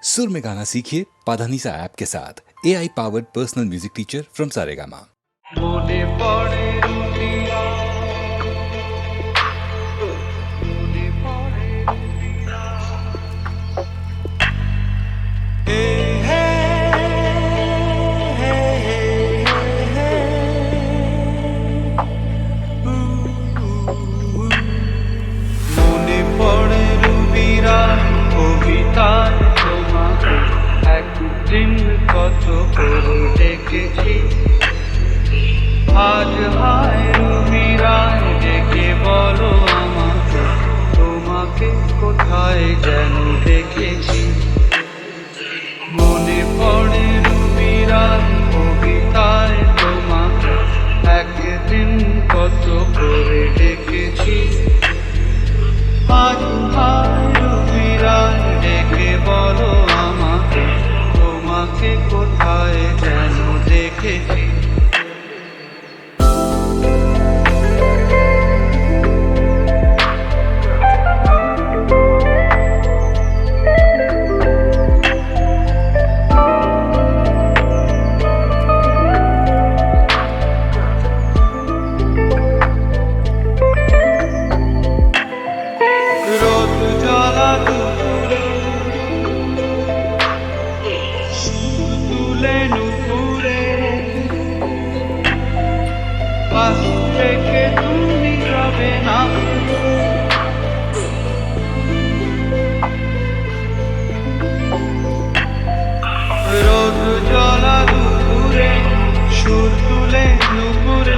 सुर में गाना सीखिए पाधानीसा ऐप के साथ। AI powered personal music teacher from Saregama. মনে পড়ে রুটিরা, মনে পড়ে রুটিরা। হে হে হে হে হে। মনে পড়ে রুবিরা কবিতায় তোমাকে একদিন কত করে ডেকেছি। আজ হায় রুবিরায় ডেকে বলো আমাকে, তোমাকে কোথায় যেন দেখেছি। মনে পড়ে রুবিরায় কবিতায় তোমাকে একদিন কত করে ডেকেছি। আজ হায় রুবিরায় ডেকে বলো আমাকে, তোমাকে কোথায় যেন দেখেছি। রোদ জ্বালা দুপুরে তুলে নুপুরে, পাশ থেকে তুমি যাবে না। রোদ জ্বালা দুপুরে সুর তুলে নুপুরে,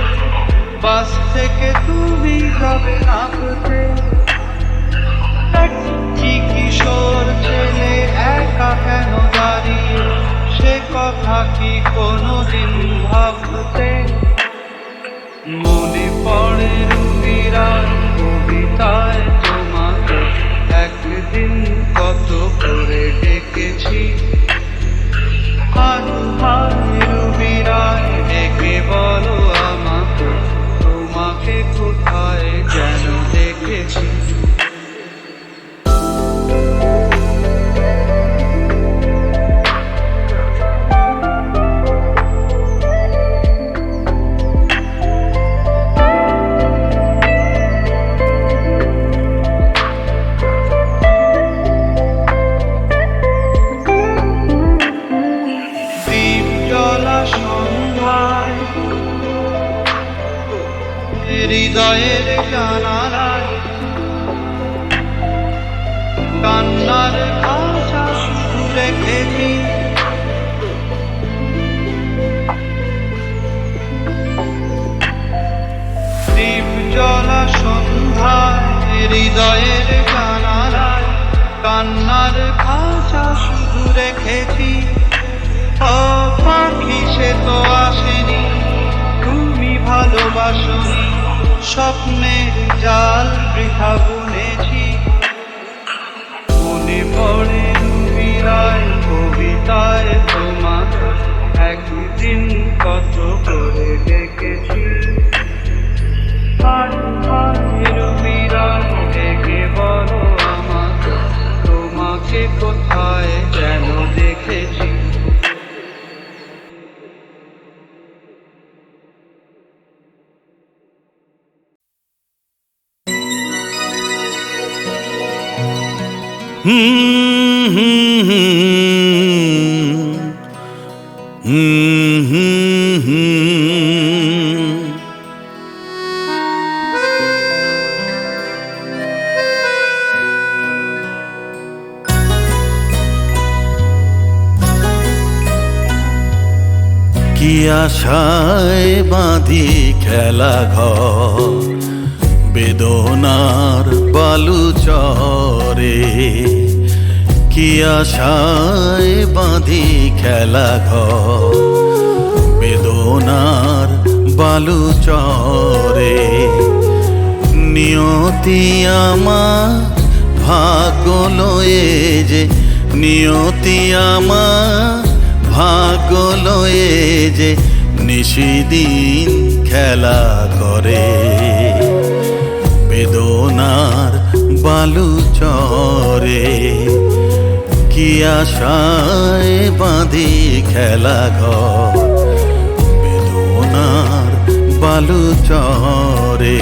পাশ থেকে তুমি যাবে না। কি কিশোর ছেলে একা কেন দাঁড়িয়ে, সে কথা কি কোনোদিন ভাবতে। মনে পড়ে রুবিরার কবিতায় তোমাকে একদিন কত করে ডেকেছি। আজ হায় রুবিরায় ডেকে বলো আমাকে, তোমাকে কোথায় যেন দেখেছি। দীপ জ্বলা সন্ধ্যায় হৃদয়ের জানালায় কান্নার খাঁচা শুধু রেখেছি। দীপ জ্বলা সন্ধ্যায় হৃদয়ের জানালায় কান্নার খাঁচা শুধু রেখেছি। ও পাখি সে তো আসেনি, তুমি ভালোবাসনি, স্বপ্নের জাল বৃথা বুনেছি। মনে পড়ে রুবিরায় কবিতায় তোমাকে একদিন কত করে ডেকেছি। আজ হায় রুবিরায় ডেকে বলো আমাকে, তোমাকে কোথায় যেন দেখেছি। কি আশায় বাঁধি খেলা ঘর বেদনার বালু চরে। কি আশায় বাঁধি খেলা ঘর বেদনার বালু চরে। নিয়তি আমার ভাগ্য লয়ে যে, নিয়তি আমার ভাগ্য লয়ে যে নিশিদিন খেলা করে। বেদনার বালু চরে কি আশায় বাঁধি খেলা ঘর বেদনার বালু চরে।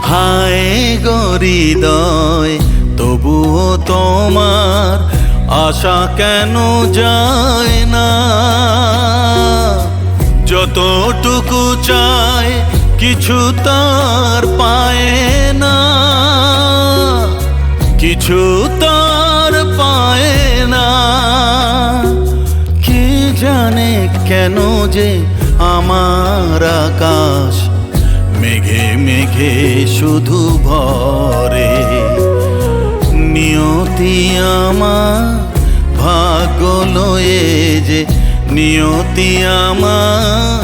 হায় হৃদয় তবুও তোমার আশা কেন যায় না? যতটুকু চায় কিছু তার পায় না, কিছু তার পায় না। কে জানে কেন যে আমার আকাশ মেঘে মেঘে শুধু ভরে। নিয়তি আমার ভাগ্য লয়ে যে, নিয়তি আমার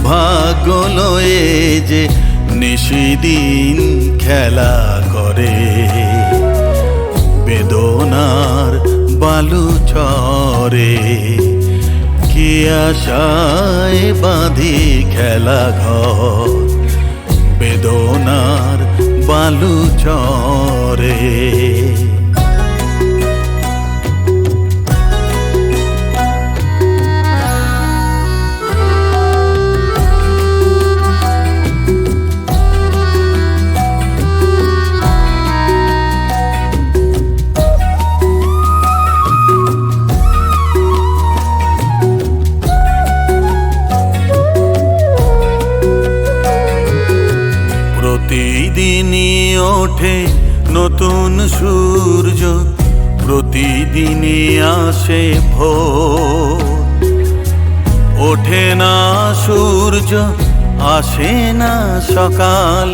ভাগ্য লয়ে যে নিশিদিন খেলা করে। বেদনার বালু চরে, কি আশায় বাঁধি খেলা ঘর বেদনার বালু চরে। প্রতিদিনই ওঠে নতুন সূর্য, প্রতিদিনই আসে ভোর। ওঠে না সূর্য, আসে না সকাল,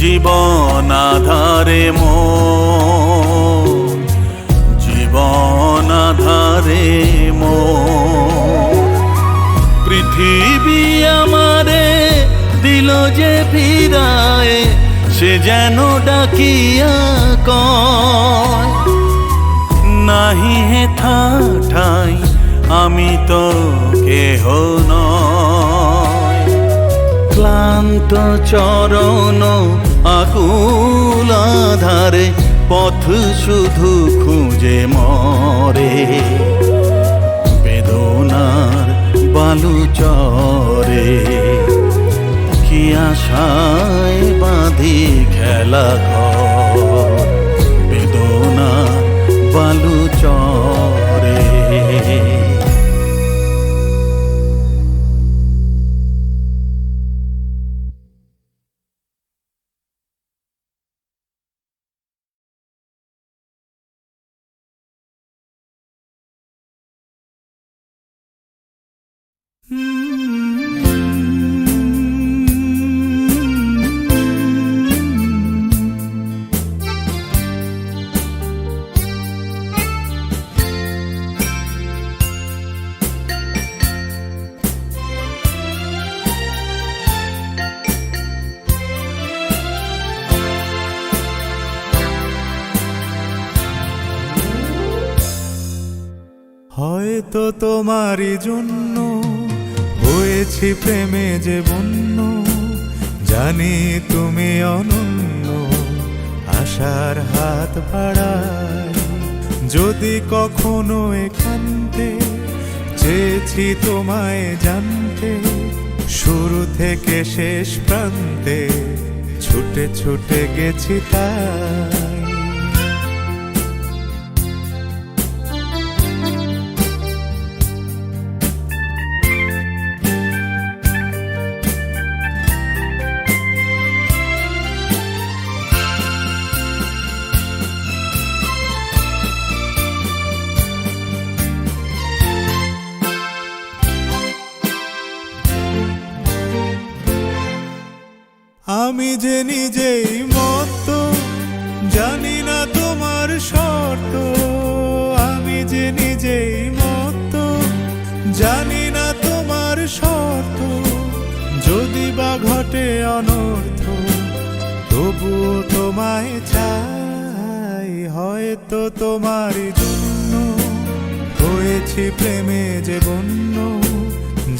জীবন আধারে মোর, জীবন আধারে মোর। পৃথিবী আমারে দিল যে ফিরায়, সে যেন ডাকিয়া কয়, নাহি হেথা ঠাই আমি তো কেহ নয়। ক্লান্ত চরণ আকুল আধারে পথ শুধু খুঁজে মরে। বেদনার বালু চরে, কি আশায় বাঁধি খেলা ঘর বেদনার বালু চরে। হয়তো তোমারই জন্য হয়েছি প্রেমে যে বন্য, জানি তুমি অনন্য আশার হাত বাড়াই। যদি কখনো এখানতে চেয়েছি তোমায় জানতে, শুরু থেকে শেষ প্রান্তে ছুটে ছুটে গেছি তাই। আমি যে নিজেই মত্ত, জানি না তোমার শর্ত। আমি যে নিজেই মত্ত, জানি না তোমার শর্ত। যদি বা ঘটে অনর্থ তবুও তোমায় চাই, হয়তো তোমার জন্য হয়েছি প্রেমে যে বন্য,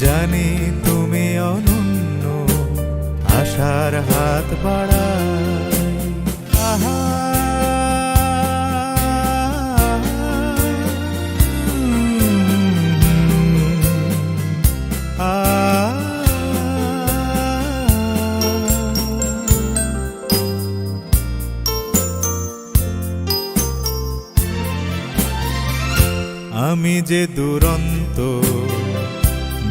জানি তুমি অনন্য, আশার হাত বাড়াই। আহা আমি যে দুরন্ত,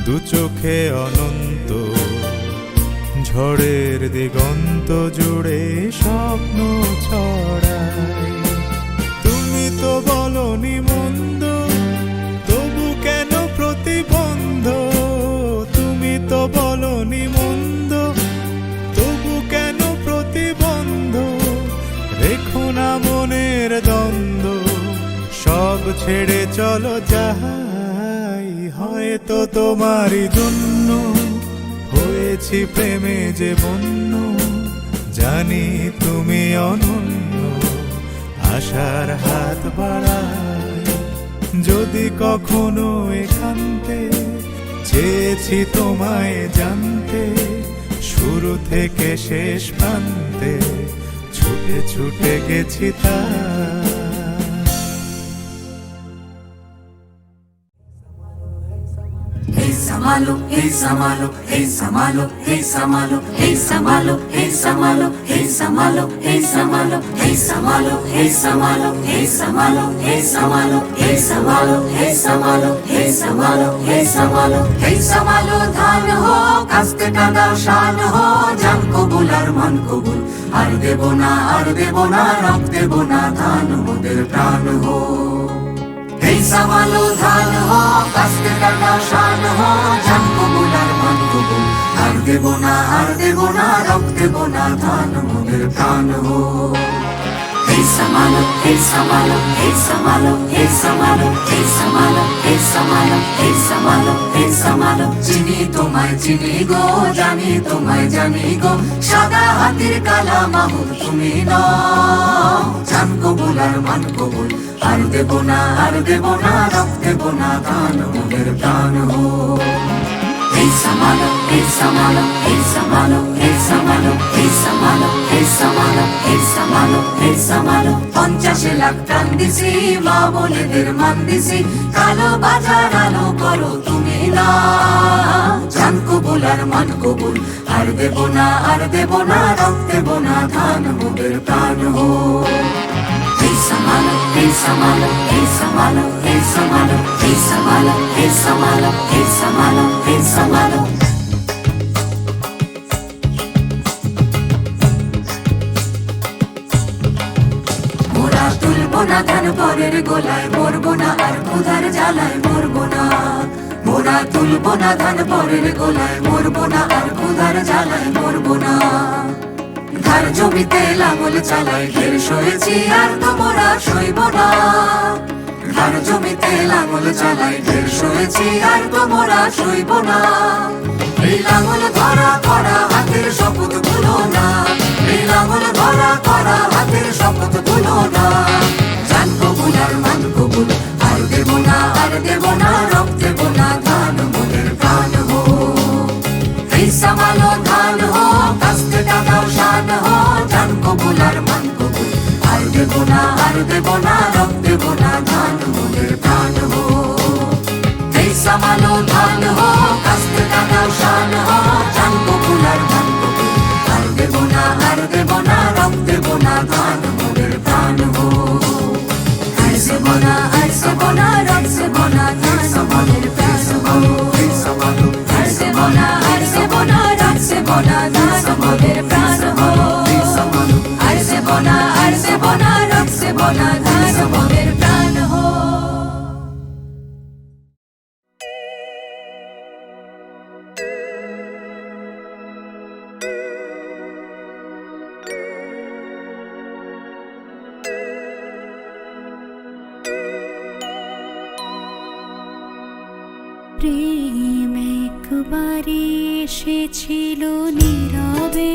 দু চোখে অনন্ত, ঝড়ের দিগন্ত জুড়ে স্বপ্ন ছড়াই। তুমি তো বলনি মন্দ, তবু কেন প্রতিবন্ধ? তুমি তো বলনি মন্দ, তবু কেন প্রতিবন্ধ? রেখো না মনের দ্বন্দ্ব, সব ছেড়ে চলো যাই। হয়তো তোমারই জন্য হয়েছি প্রেমে যে বন্য, জানি তুমি অনন্য, আশার হাত বাড়াই। যদি কখনো একান্তে চেয়েছি তোমায় জানতে, শুরু থেকে শেষ প্রান্তে ছুটে ছুটে গেছি তাই। Hey Samalo, hey Samalo, hey Samalo, hey Samalo, hey Samalo, hey Samalo, hey Samalo, hey Samalo, hey Samalo, hey Samalo, hey Samalo, hey Samalo, hey Samalo, hey Samalo, hey Samalo, hey Samalo, hey Samalo, ধান হো কাস্তে কাদা শান হো, জান কবুল আর মন কবুল, আর দেব না রক দেব না, ধান মোদের প্রাণ হো। এই সামালো ধান হো কাস্তে কাটা শান হো, জান কবুল আর মন কবুল, আর দেব না রক দেব না, ধান মোদের প্রাণ হো। এই সামালো, এই সামালো, এই সামালো, এই সামালো, এই সামালো, এই সামালো, এই সামালো, এই সামালো, চিনি তোমায় চিনি গো, জানি তোমায় জানি গো, সাদা হাতির কালা মাহুর তুমি নও, জান কবুল আর মন কবুল, আর দেব না রক দেব না, ধান মোদের প্রাণ হো। এই সামালো, এই সামালো, এই সামালো, এই সামালো, এই সামালো, এই সামালো, এই সামালো, এই সামালো, 50 লাখ প্রাণ দিছি, মা বলেদের মান দিছি, কালো বাজার আলো করো তুমি না, জান কবুল আর মন কবুল, আর দেব না রক দেব না, ধান মোদের প্রাণ হো। এই সামালো, এই সামালো, এই সামালো, এই সামালো, এই সামালো, এই সামালো, এই সামালো, এই সামালো। মোরা তুলবো না ধান পরের গোলায়, মরবো না আর ক্ষুধার জ্বালায় মরবো না, মোরা তুলবো না ধান পরের গোলায়, মরবো না আর ক্ষুধার জ্বালায় মরবো না। ধার জমিতে লাঙল চালাই, ঢের সয়েছি আর তো মোরা সইব না, ধার জমিতে লাঙল চালাই, ঢের সয়েছি আর তো মোরা সইব না। এই লাঙল ধরা করা হাতের শপথ ভুলো না, এই লাঙল ধরা করা হাতের শপথ ভুলো না, জান কবুল আর মান কবুল, আর দেব না রক দেব না, ধান মোদের প্রাণ হো। এই সামালো ধান হো কাস্তে টাকাও শান হো, জান কবুল আর মান কবুল, আর দেব না রক দেব না, ধান মোদের প্রাণ হো। এই সামালো ধান হো কাস্তে টাকাও শান হো, জান কবুল আর মান কবুল, আর দেব না রক দেব না, ধান মোদের প্রাণ হো। আর সেব না রক সেব না, ধান মোদের প্রাণ হো। এই সামালো, আর সেব না রক সেব না, ধান মোদের প্রাণ হো। এই সামালো, আর সেব না রক সেব না, ধান মোদের প্রাণ হো। প্রেম একবারে এসেছিল নীরবে,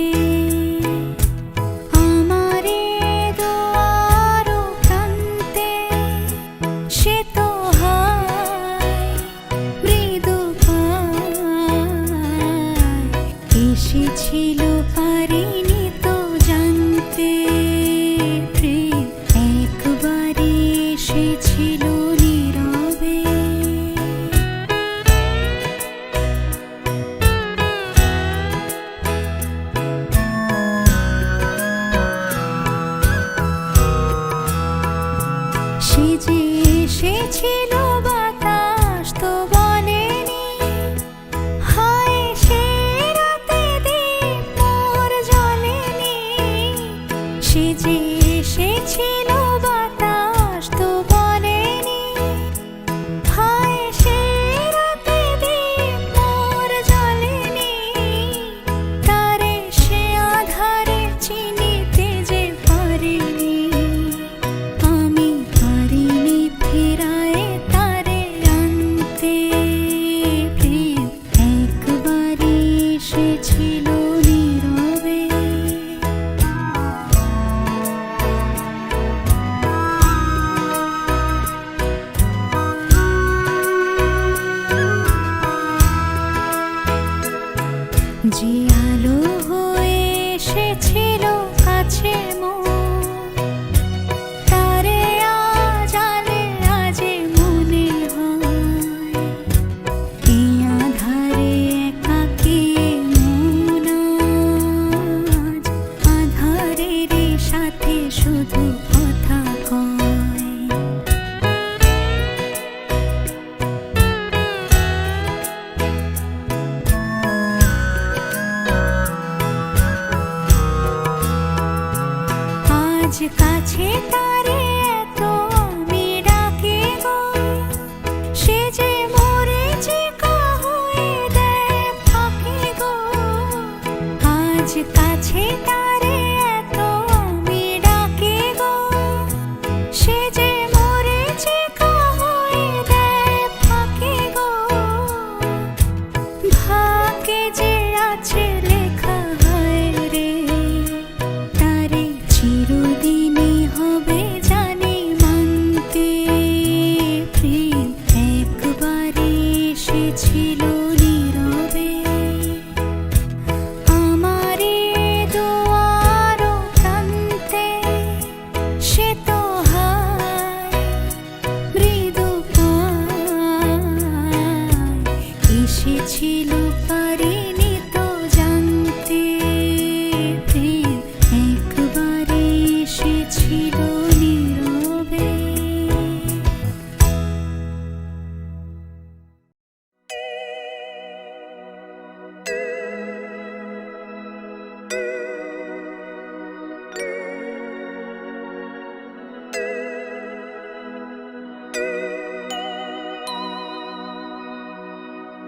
প্রেম একবারে এসেছিল নীরবে। সে যে এসেছিল বাতাস তো বলেনি, হায় সে রাতে দীপ মোর জ্বলেনি। সে যে এসেছিল বাতাস তো বলেনি, হায় সে রাতে দীপ মোর জ্বলেনি। তারে সে আধারে চিনিতে যে পারেনি, আমি পারিনি ফেরায় তারে আনতে। প্রেম একবারে এসেছিল নীরবে। যে আলো হয়ে এসেছিল কাছে মোর, তারে আজ আলে আজে মনে হয়। এই আধারে একাকী মন আজ, আধারের সাথে শুধু কথা কয়। আজ কাছে তারে এত আমি ডাকি গো, সে যে মোরে চিকা হয়ে দেয় ফাঁকি গো। আজ কাছে তারে এত আমি ডাকি গো, সে যে মোরে চিকা হয়ে দেয় ফাঁকি গো। ভাগ্যে যে আছে লেখা হয় রে, তারে চিরদিনই হবে জানি মানতে। প্রেম একবারে এসেছিল নীরবে। আমারে দুয়ার প্রান্তে সে তো হায় মৃদু পায়, এসেছিল পারিনি তো জানতে। প্রেম একবারে এসেছিল নীরবে।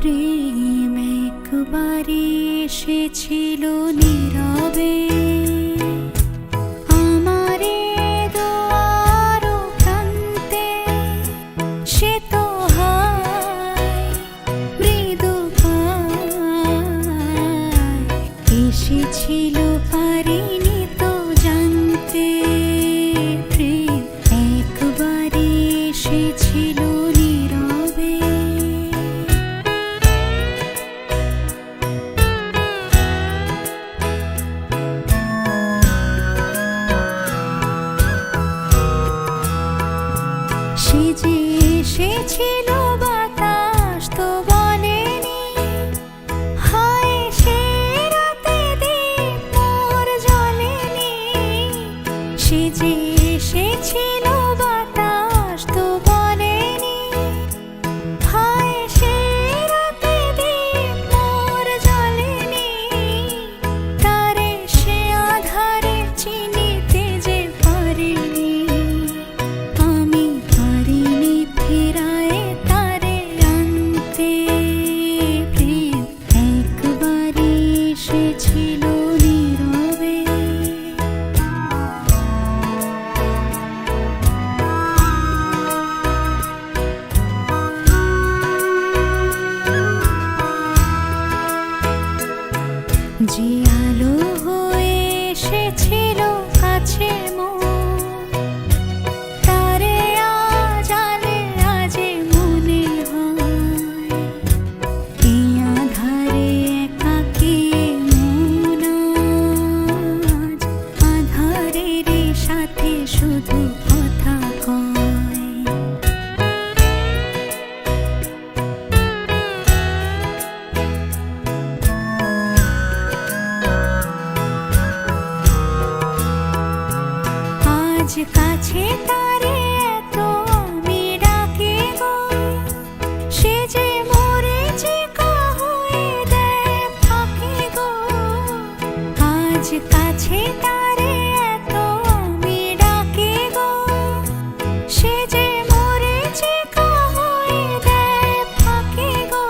প্রেম একবারে এসেছিল নীরবে। আমারে দুয়ার প্রান্তে সে তো হায় মৃদু পায়, এসেছিল পারিনি তো জানতে। প্রেম একবারে এসেছিল নীরবে। সে যে এসেছিল বাতাস তো বলেনি, হায় সে রাতে দীপ মোর জ্বলেনি। সে যে এসেছিল বাতাস তো বলেনি, হায় সে রাতে দীপ মোর জ্বলেনি। তারে সে আধারে চিনিতে যে পারেনি, আমি পারিনি ফেরায় তারে আনতে। প্রেম একবারে এসেছিল নীরবে। শুধু কথা কয়। আজ কাছে তারে এত আমি ডাকি গো, সে যে মরেছে হয়ে দেয় ফাঁকি গো। আজ কাছে তারে এত আমি ডাকি গো, সে যে মরেছে হয়ে দেয় ফাঁকি গো।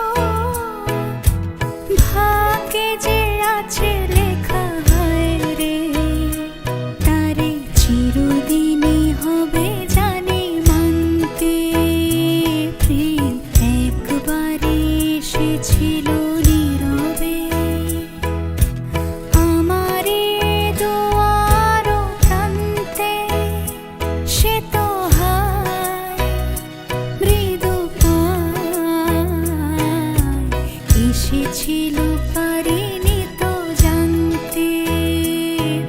ভাগ্যে যে আছে লেখা হয় রে, তারে চিরদিনই হবে জানি মানতে। প্রেম একবারে এসেছিল নীরবে, আমারে দুয়ার প্রান্তে। সে তো হায় মৃদু পায়, এসেছিল পারিনি তো জানতে।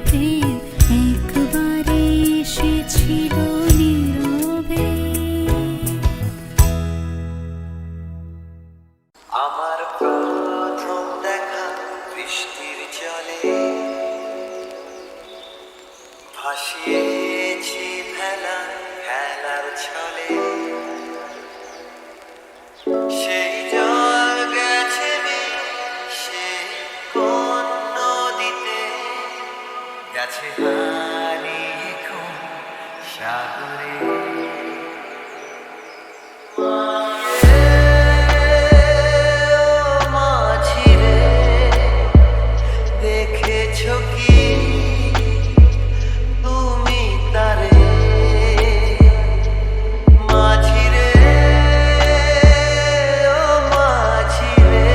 প্রেম একবারে এসেছিল নীরবে। আমার প্রথম দেখা বৃষ্টির জলে, ভাসিয়েছি ভেলা খেলার ছলে। সেই জল গেছে সে কোন নদীতে, গেছে হারিয়ে কোন সাগরে। মাঝিরে দেখেছো কি তুমি তারে? মাঝিরে ও মাঝিরে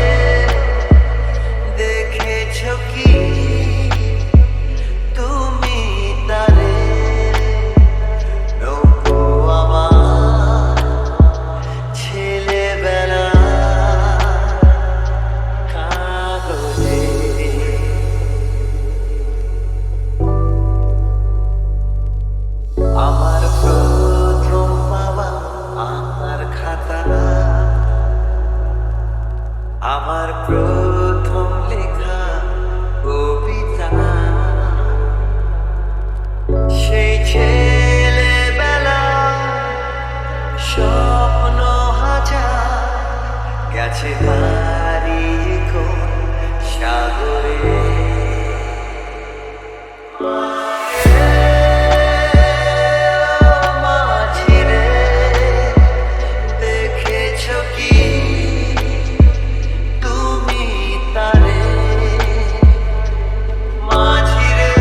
দেখেছো কি তুমি তারে? নৌকো আমার ছেলেবেলা কাগজে। আমার প্রথম পাওয়া আমার খাতা, আমার প্রথম লেখা কবিতা। সেই ছেলেবেলা স্বপ্ন হাজার, গেছে হারিয়ে কোন সাগরে। মাঝিরে দেখেছো কি তুমি তারে? মাঝিরে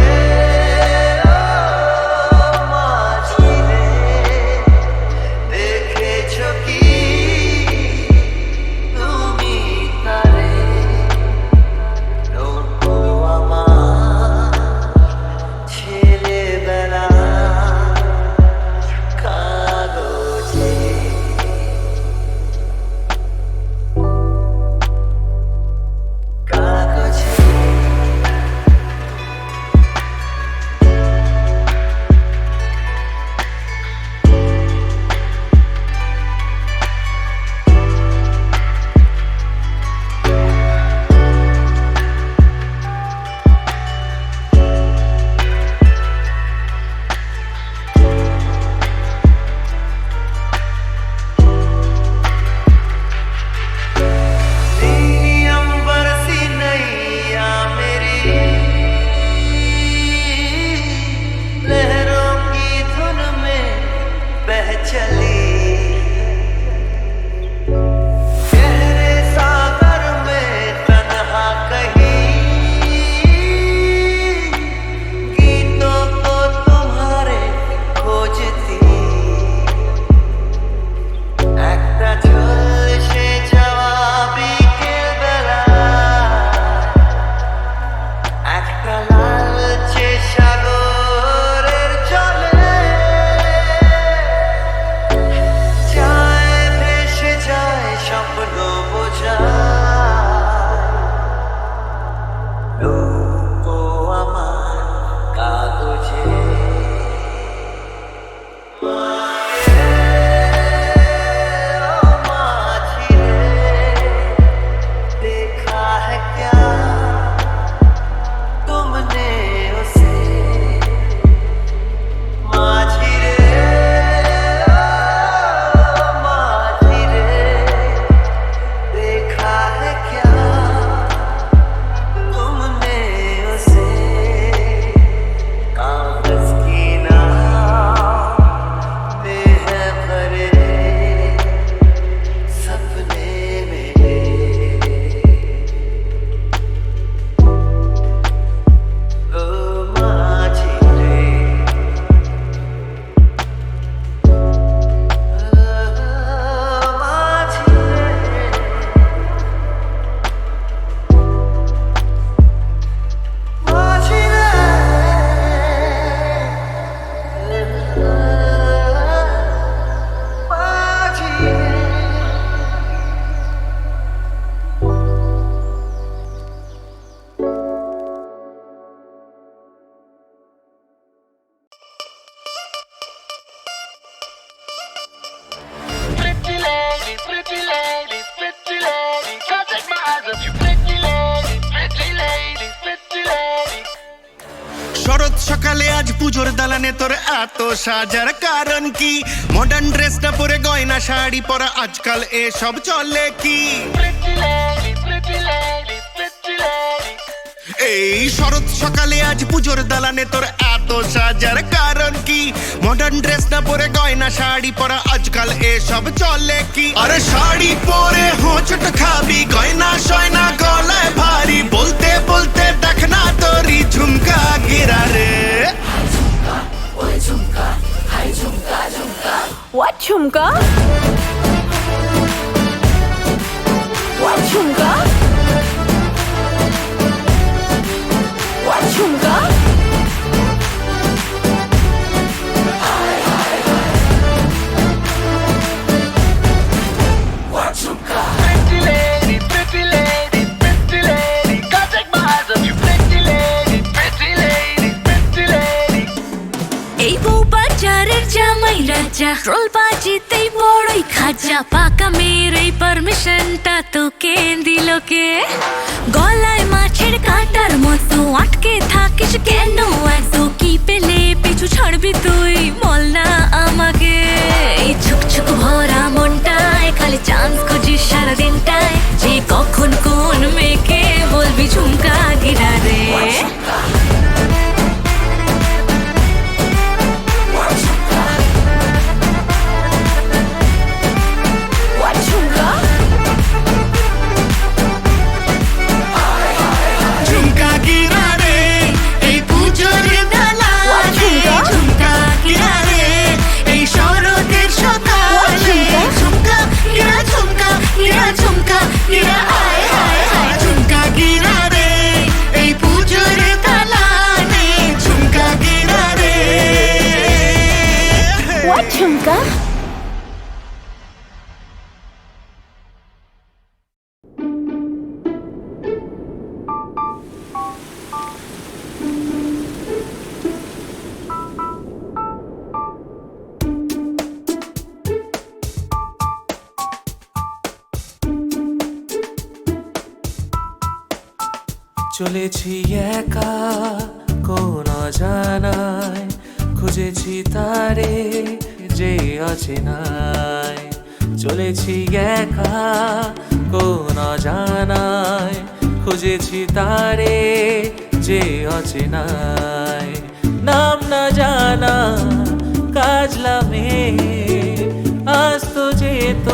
মাঝিরে দেখেছো কি তুমি শরৎ সকালে আজ পুজোর দালানে তোর এত সাজার কারণ কি? মডার্ন ড্রেসটা পরে গয়না শাড়ি পরা আজকাল এসব চলে কি? এই শরৎ সকালে আজ পুজোর দালানে তোর এত সাজার কারণ কি? মডার্ন ড্রেস না পরে গয়না শাড়ি পরা আজকাল এসব চলে কি? আরে শাড়ি পরে হোঁচট খাবি, গয়না সয়না গলায় ভারী, বলতে বলতে দেখ না তোরই ঝুমকা গিরা রে। What chumka? What chumka? What chumka? What chumka? Pretty lady, pretty lady, pretty lady, can't take my eyes off you. Pretty lady, pretty lady, pretty lady. এই বউ বাজারের জামাই রাজা, রোল বাজিতেই বড়ই খাজা, পাকা মেয়ের এই পারমিশনটা তোকে দিল কে? গলায় মাছের কাঁটার মতো আটকে থাকিস কেন এত? কি পেলে পিছু ছাড়বি তুই, বল না আমাকে। এই ছুকছুক ভরা মনটায় খালি চান্স খুঁজিস সারাদিনটায়, যে কখন কোন মেয়েকে বলবি ঝুমকা গিরা রে। What chumka? ঝুমকা গিরা রে এই পুজোর দালানে, ঝুমকা গিরা রে এই শরতের সকালে, ঝুমকা গিরা ঝুমকা গিরা ঝুমকা গিরা আয় হায় হায়, ঝুমকা গিরা রে এই পুজোর দালানে, ঝুমকা গিরা রে। What chumka? চলেছি একা কোন অজানায়, খুঁজেছি তারে যে অচেনায়। চলেছি একা কোন অজানায়, খুঁজেছি তারে যে অচেনায়। নাম না জানা কাজলা মেয়ে আসতো যেত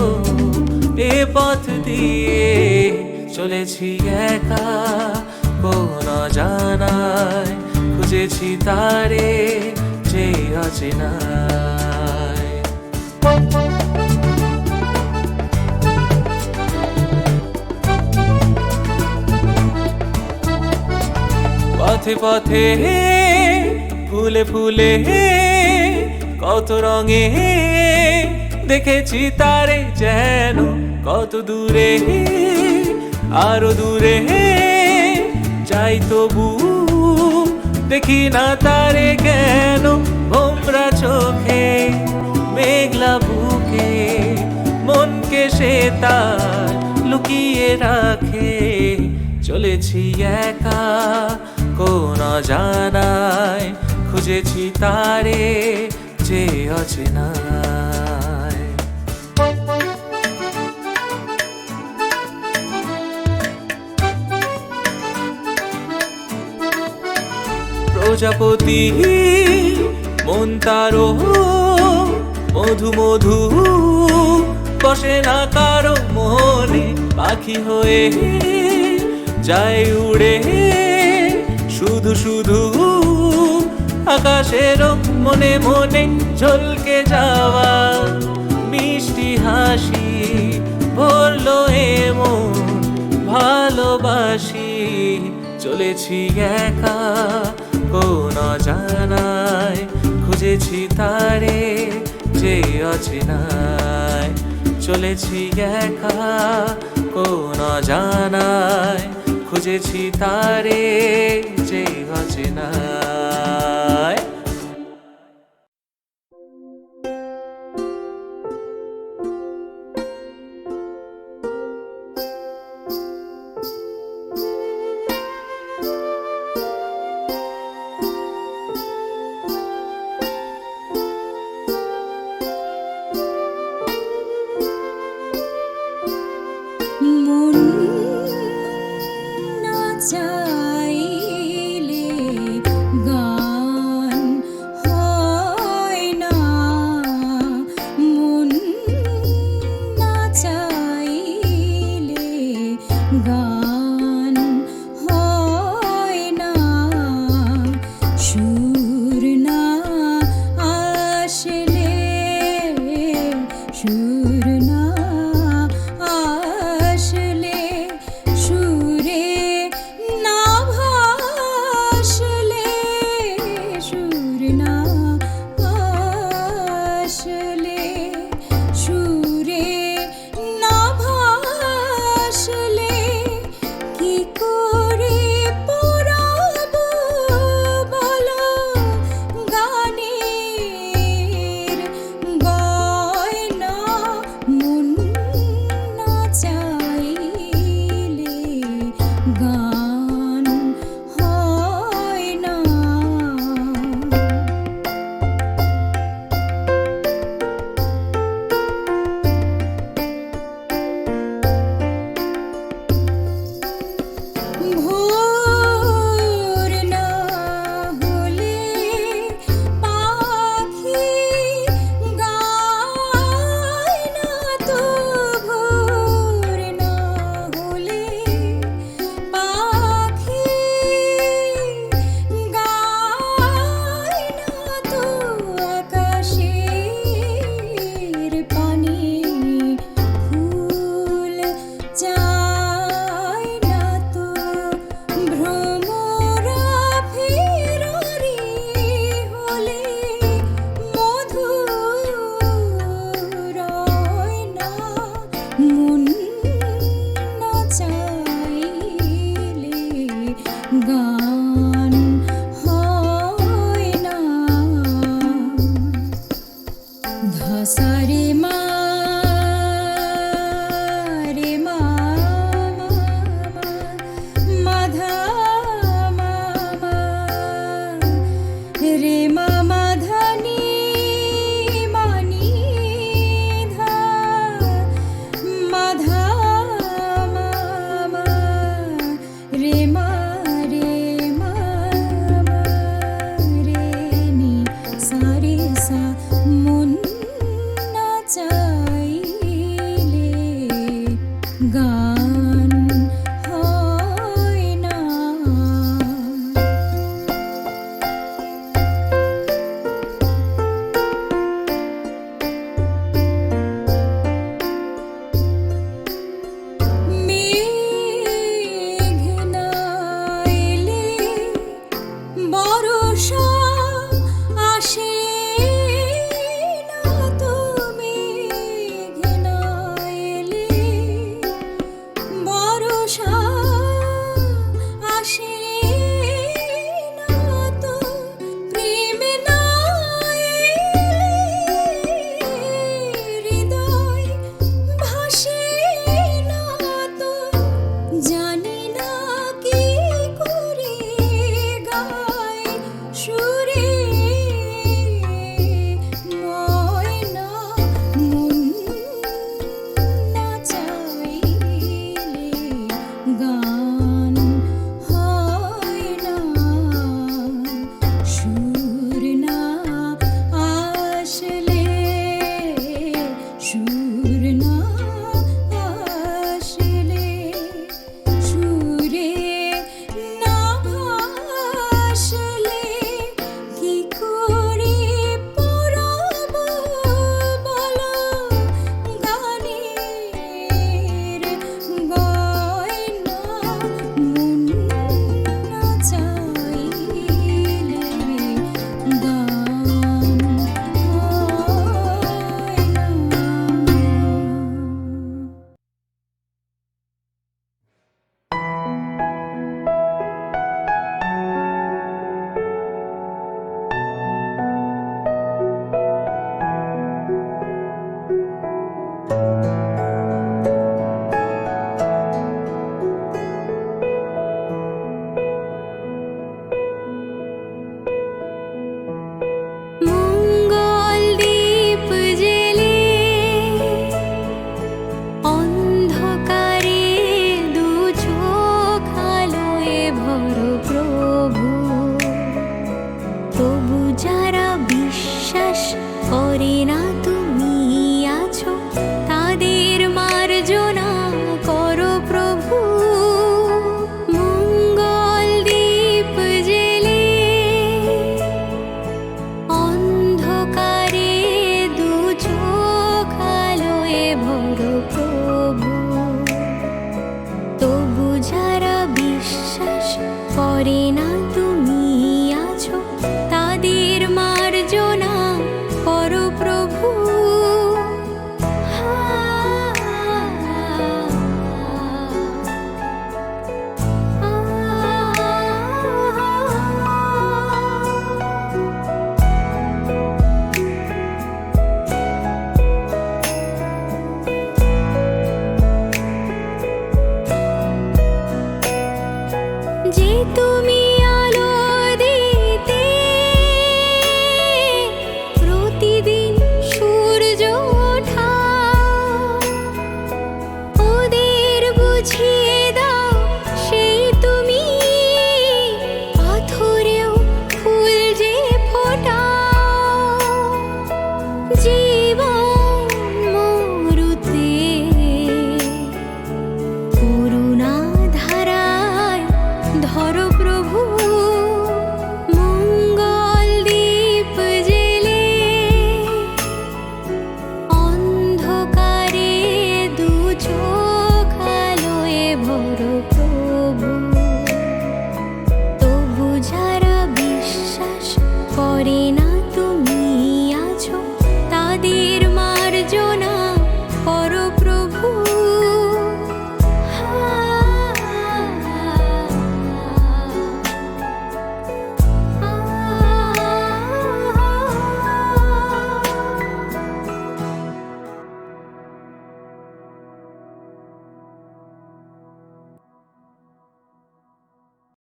এ পথ দিয়ে। চলেছি একা কোন অজানায়, খুঁজেছি তারে যে অচেনায়। পথে পথে ফুলে ফুলে কত রঙে দেখেছি তারে, যেন কত দূরে আরো দূরে যাই তবু দেখি না তারে কেন? ভোমরা চোখে মেঘলা বুকে মনকে সে তার লুকিয়ে রাখে। চলেছি একা কোন অজানায়, খুঁজেছি তারে যে অচেনায়। প্রজাপতি মন তারো মধু মধু, বসে না কারো মনে, পাখি হয়ে যায় উড়ে শুধু শুধু আকাশের মনে মনে। ঝলকে যাওয়া মিষ্টি হাসি ভরলো এমন ভালোবাসি। চলেছি একা কোন অজানায়, খুঁজেছি তারে যে অচেনায়। চলেছি একা কোন অজানায়, খুঁজেছি তারে যে অচেনায়।